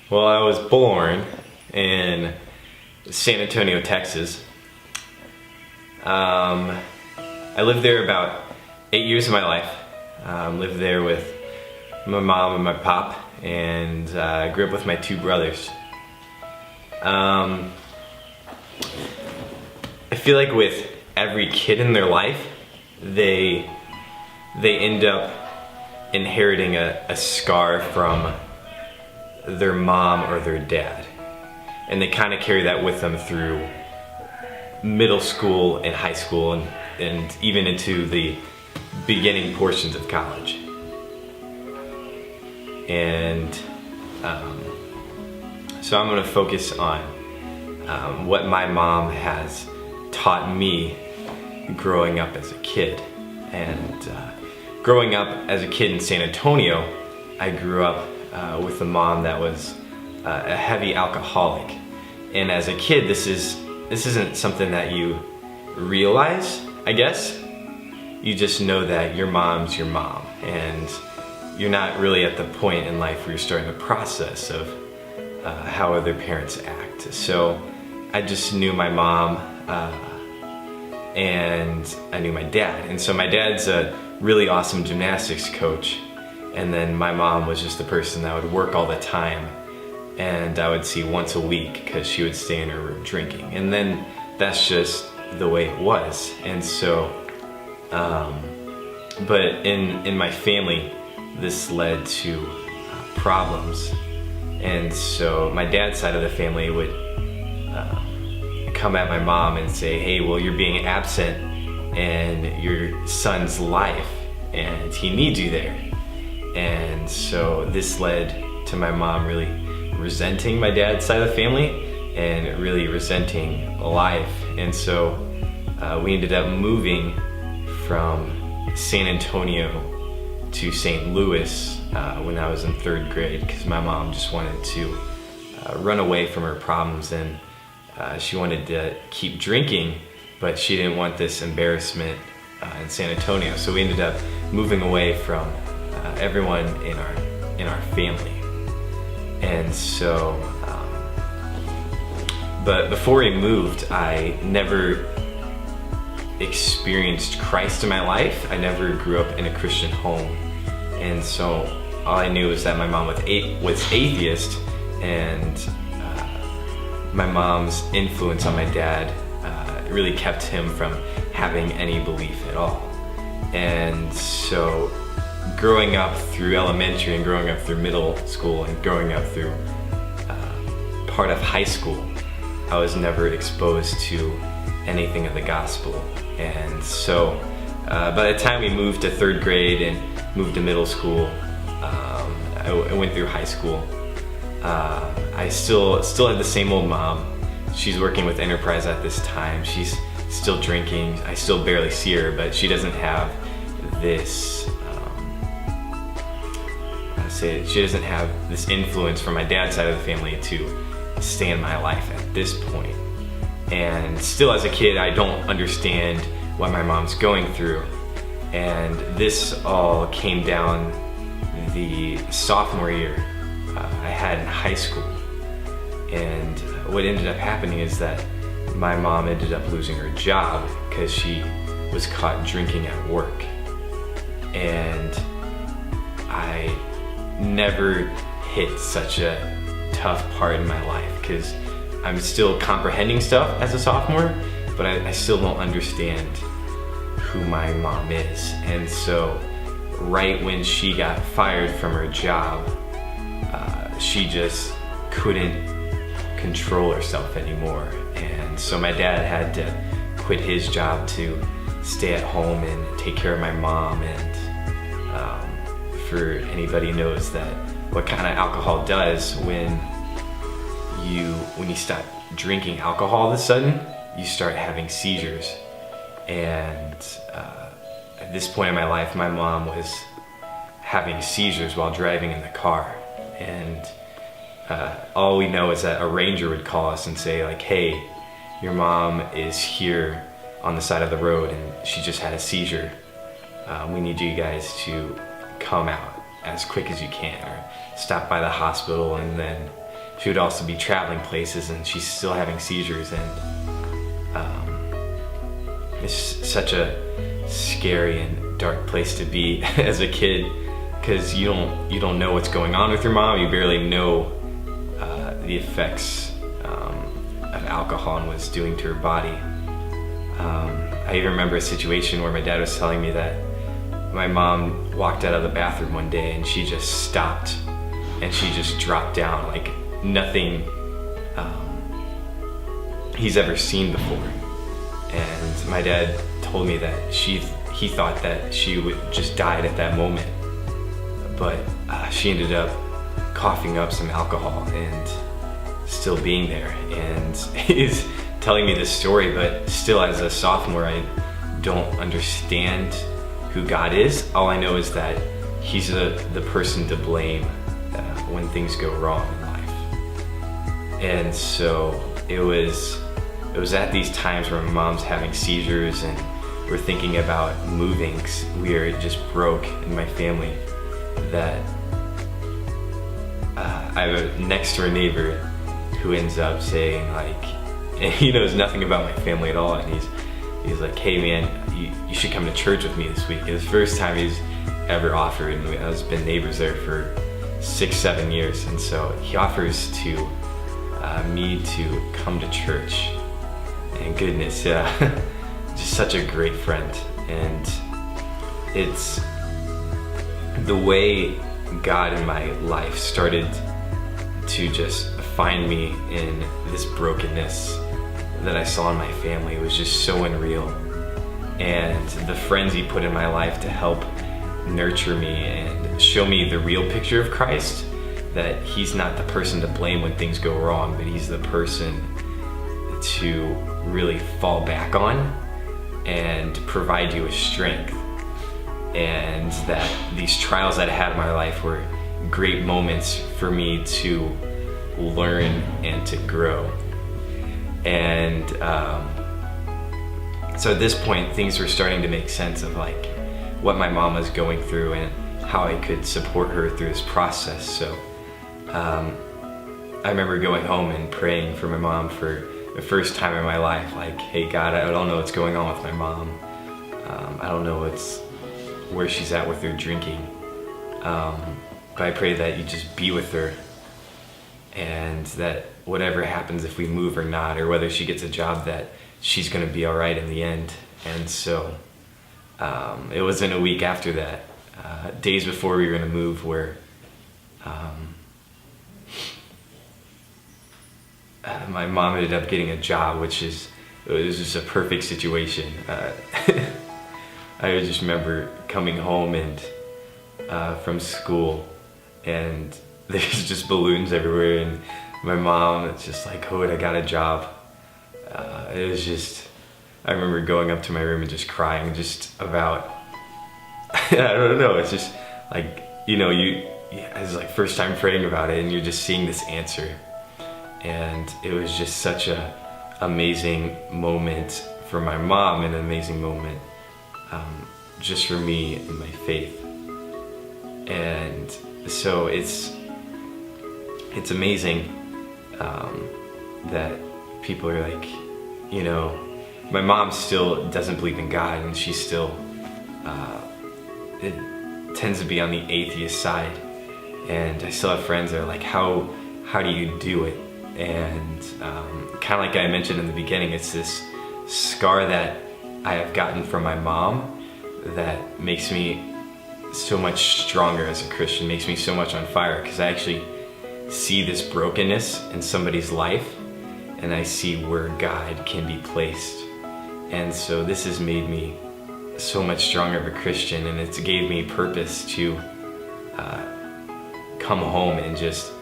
Well, I was born in San Antonio, Texas. I lived there about 8 years of my life. Lived there with my mom and my pop, and grew up with my two brothers. I feel like with every kid in their life, they end up inheriting a scar from their mom or their dad, and they kind of carry that with them through middle school and high school and even into the beginning portions of college. And so I'm going to focus on what my mom has taught me growing up as a kid. And growing up as a kid in San Antonio, I grew up with a mom that was a heavy alcoholic. And as a kid, this isn't something that you realize, I guess. You just know that your mom's your mom, and you're not really at the point in life where you're starting the process of how other parents act. So I just knew my mom and I knew my dad. And so my dad's a really awesome gymnastics coach, and then my mom was just the person that would work all the time, and I would see once a week because she would stay in her room drinking. And then that's just the way it was. And so, but in my family, this led to problems. And so my dad's side of the family would come at my mom and say, hey, well, you're being absent in your son's life and he needs you there. And so this led to my mom really resenting my dad's side of the family and really resenting life. And so we ended up moving from San Antonio to St. Louis when I was in 3rd grade, because my mom just wanted to run away from her problems, and she wanted to keep drinking, but she didn't want this embarrassment in San Antonio. So we ended up moving away from everyone in our family. And so, but before we moved, I never experienced Christ in my life. I never grew up in a Christian home. And so all I knew was that my mom was atheist, and my mom's influence on my dad really kept him from having any belief at all. And so growing up through elementary and growing up through middle school and growing up through part of high school, I was never exposed to anything of the gospel. And so by the time we moved to 3rd grade and moved to middle school, I went through high school, I still had the same old mom. She's working with Enterprise at this time. She's still drinking. I still barely see her, but she doesn't have this she doesn't have this influence from my dad's side of the family to stay in my life at this point. And still as a kid, I don't understand what my mom's going through. And this all came down the sophomore year I had in high school. And what ended up happening is that my mom ended up losing her job because she was caught drinking at work. And I never hit such a tough part in my life because I'm still comprehending stuff as a sophomore, but I still don't understand who my mom is. And so right when she got fired from her job, she just couldn't control herself anymore. And so my dad had to quit his job to stay at home and take care of my mom. And for anybody who knows that what kind of alcohol does, when you stop drinking alcohol all of a sudden, you start having seizures. And at this point in my life, my mom was having seizures while driving in the car. And all we know is that a ranger would call us and say, like, hey, your mom is here on the side of the road and she just had a seizure. We need you guys to come out as quick as you can, or stop by the hospital and then she would also be traveling places, and she's still having seizures, and it's such a scary and dark place to be as a kid, because you don't know what's going on with your mom. You barely know the effects of alcohol and what it's doing to her body. I even remember a situation where my dad was telling me that my mom walked out of the bathroom one day and she just stopped and she just dropped down like nothing he's ever seen before. And my dad told me that he thought that she would just died at that moment, but she ended up coughing up some alcohol and still being there. And he's telling me this story, but still, as a sophomore, I don't understand who God is. All I know is that he's the person to blame when things go wrong in life. And so it was at these times where my mom's having seizures and we're thinking about moving. We are just broke in my family, that I have a next door neighbor who ends up saying, like, and he knows nothing about my family at all, and he's like, hey man, you should come to church with me this week. It was the first time he's ever offered, and I've been neighbors there for 6-7 years, and so he offers to me to come to church. And goodness, just such a great friend. And it's the way God in my life started to just find me in this brokenness that I saw in my family. It was just so unreal. And the friends he put in my life to help nurture me and show me the real picture of Christ, that he's not the person to blame when things go wrong, but he's the person to really fall back on and provide you with strength. And that these trials that I had in my life were great moments for me to learn and to grow. And so at this point, things were starting to make sense of like what my mom was going through and how I could support her through this process. So I remember going home and praying for my mom for the first time in my life, like, hey God, I don't know what's going on with my mom. I don't know where she's at with her drinking. But I pray that you just be with her, and that whatever happens, if we move or not, or whether she gets a job, that she's gonna be all right in the end. And so it wasn't a week after that, days before we were gonna move, where my mom ended up getting a job, it was just a perfect situation. I just remember coming home and from school, and there's just balloons everywhere, and my mom, it's just like, Hood, I got a job. It was just, I remember going up to my room and just crying just about, I don't know, it's just like, it's like first time praying about it, and you're just seeing this answer. And it was just such a amazing moment for my mom, and an amazing moment just for me in my faith. And so it's amazing that people are like, my mom still doesn't believe in God, and she still it tends to be on the atheist side. And I still have friends that are like, how do you do it? And kind of like I mentioned in the beginning, it's this scar that I have gotten from my mom that makes me so much stronger as a Christian, makes me so much on fire, because I actually see this brokenness in somebody's life, and I see where God can be placed. And so this has made me so much stronger of a Christian, and it's gave me purpose to come home and just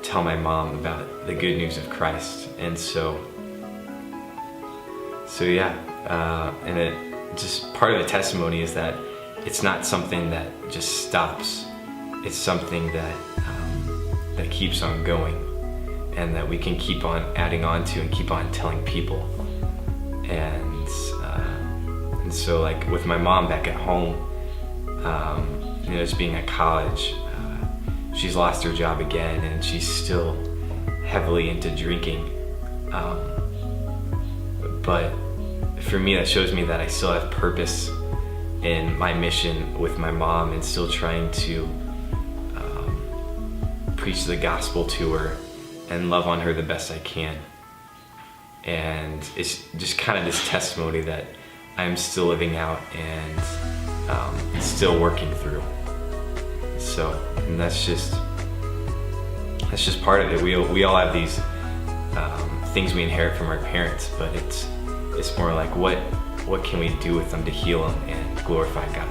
tell my mom about the good news of Christ. And so yeah, and it just, part of the testimony is that it's not something that just stops. It's something that that keeps on going, and that we can keep on adding on to and keep on telling people. And so, like with my mom back at home, just being at college, she's lost her job again, and she still heavily into drinking. But for me, that shows me that I still have purpose in my mission with my mom, and still trying to preach the gospel to her and love on her the best I can. And it's just kind of this testimony that I'm still living out and still working through. So, and that's just part of it. We all have these things we inherit from our parents, but it's more like what can we do with them to heal them and glorify God.